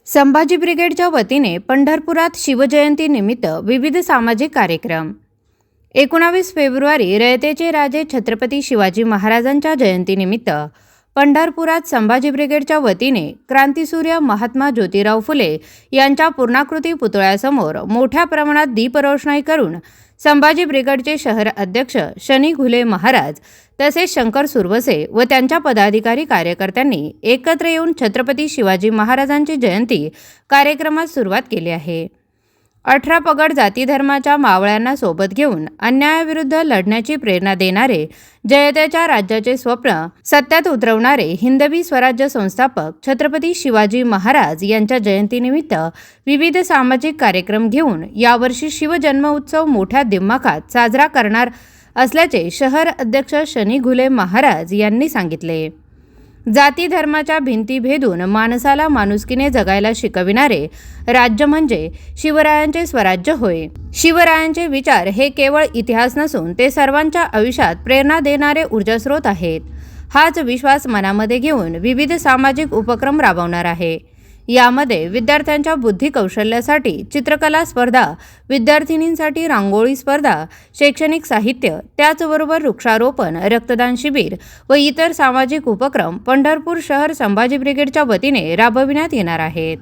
संभाजी ब्रिगेडच्या वतीने पंढरपुरात शिवजयंती निमित्त विविध सामाजिक कार्यक्रम। 19 फेब्रुवारी रयतेचे राजे छत्रपती शिवाजी महाराजांच्या जयंतीनिमित्त पंढरपुरात संभाजी ब्रिगेडच्या वतीने क्रांतीसूर्य महात्मा ज्योतिराव फुले यांच्या पूर्णाकृती पुतळ्यासमोर मोठ्या प्रमाणात दीपरोषणाई करून संभाजी ब्रिगेडचे शहर अध्यक्ष शनी घुले महाराज तसेच शंकर सुरवसे व त्यांच्या पदाधिकारी कार्यकर्त्यांनी एकत्र येऊन छत्रपती शिवाजी महाराजांची जयंती कार्यक्रमास सुरुवात केली आहे। 18 पगड जाती धर्माच्या मावळ्यांना सोबत घेऊन अन्यायाविरुद्ध लढण्याची प्रेरणा देणारे, जयतेच्या राज्याचे स्वप्न सत्यात उतरवणारे हिंदवी स्वराज्य संस्थापक छत्रपती शिवाजी महाराज यांच्या जयंतीनिमित्त विविध सामाजिक कार्यक्रम घेऊन यावर्षी शिवजन्म उत्सव मोठ्या दिमाखात साजरा करणार असल्याचे शहर अध्यक्ष शनी घुले महाराज यांनी सांगितले। जाती धर्माच्या भिंती भेदून माणसाला माणुसकीने जगायला शिकविणारे राज्य म्हणजे शिवरायांचे स्वराज्य होय। शिवरायांचे विचार हे केवळ इतिहास नसून ते सर्वांच्या आयुष्यात प्रेरणा देणारे ऊर्जास्रोत आहेत। हाच विश्वास मनामध्ये घेऊन विविध सामाजिक उपक्रम राबवणार आहे। यामध्ये विद्यार्थ्यांच्या बुद्धी कौशल्यासाठी चित्रकला स्पर्धा, विद्यार्थिनींसाठी रांगोळी स्पर्धा, शैक्षणिक साहित्य, त्याचबरोबर वृक्षारोपण, रक्तदान शिबिर व इतर सामाजिक उपक्रम पंढरपूर शहर संभाजी ब्रिगेडच्या वतीने राबविण्यात येणार आहेत।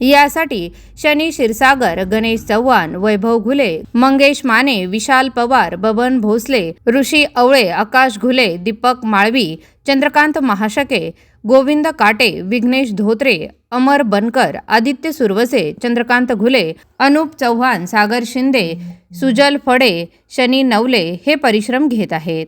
यासाठी शनी क्षीरसागर, गणेश चव्हाण, वैभव घुले, मंगेश माने, विशाल पवार, बबन भोसले, ऋषी अवळे, आकाश घुले, दीपक माळवी, चंद्रकांत महाशके, गोविंद काटे, विघ्नेश धोत्रे, अमर बनकर, आदित्य सुरवसे, चंद्रकांत घुले, अनुप चव्हाण, सागर शिंदे, सुजल फडे, शनी नवले हे परिश्रम घेत आहेत।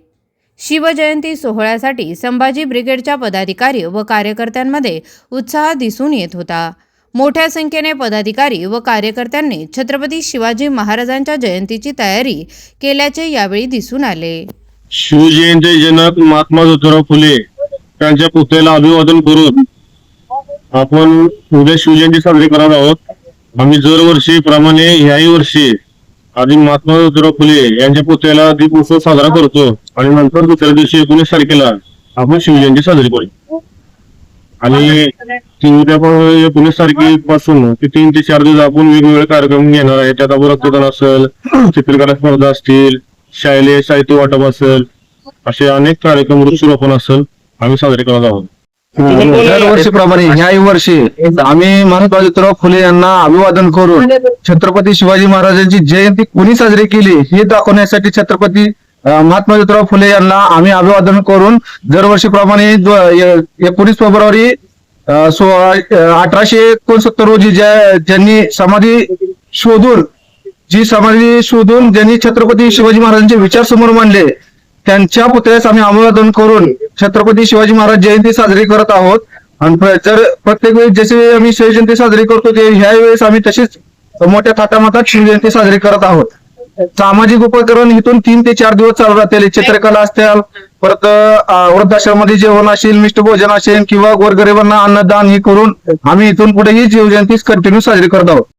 शिवजयंती सोहळ्यासाठी संभाजी ब्रिगेडच्या पदाधिकारी व कार्यकर्त्यांमध्ये उत्साह दिसून येत होता। मोठ्या संख्येने पदाधिकारी व कार्यकर्त्यांनी छत्रपती शिवाजी महाराजांच्या जयंतीची तयारी केल्याचे यावेळी दिसून आले। शिवजयंती जनक महात्मा ज्योतिराव फुले त्यांच्या पुतळ्याला अभिवादन करून आपण उद्या शिवजयंती साजरी करत आहोत। आम्ही दरवर्षी प्रमाणे याही वर्षी आधी महात्मा ज्योतिराव फुले यांच्या पुतळ्याला दीपोत्सव साजरा करतो आणि नंतर दुसऱ्या दिवशी 19 तारखेला आपण शिवजयंती साजरी करू। आणि उद्या 19 तारखेपासून ते 3 ते 4 दिवस आपण वेगवेगळे कार्यक्रम घेणार आहे। त्यात आपण रक्तदान असेल, चित्रकला स्पर्धा असतील, शालेय साहित्य वाटप असेल, असे अनेक कार्यक्रम, वृक्षारोपण असेल आम्ही साजरे करत आहोत। दरवर्षीप्रमाणे याही वर्षी आम्ही महात्मा ज्योतिराव फुले यांना अभिवादन करून छत्रपती शिवाजी महाराजांची जयंती कोणी साजरी केली हे दाखवण्यासाठी छत्रपती महात्मा ज्योतिराव फुले यांना आम्ही अभिवादन करून दरवर्षीप्रमाणे 19 फेब्रुवारी 1869 रोजी ज्यांनी समाधी शोधून ज्यांनी छत्रपती शिवाजी महाराजांचे विचार समोर मांडले त्यांच्या पुतळ्यास आम्ही अभिवादन करून छत्रपती शिवाजी महाराज जयंती साजरी करत आहोत। आणि जर प्रत्येक वेळेस जसे आम्ही शिवजयंती साजरी करतो ते ह्या वेळेस आम्ही तशीच मोठ्या थाटामाटात शिवजयंती साजरी करत आहोत। सामाजिक उपक्रम इथून 3 ते 4 दिवस चालू राहतील। चित्रकला असतील, परत वृद्धाश्रमामध्ये जेवण असेल, मिष्ट भोजन असेल किंवा गोरगरिबांना अन्नदान हे करून आम्ही इथून पुढे ही शिवजयंती कंटिन्यू साजरी करत आहोत।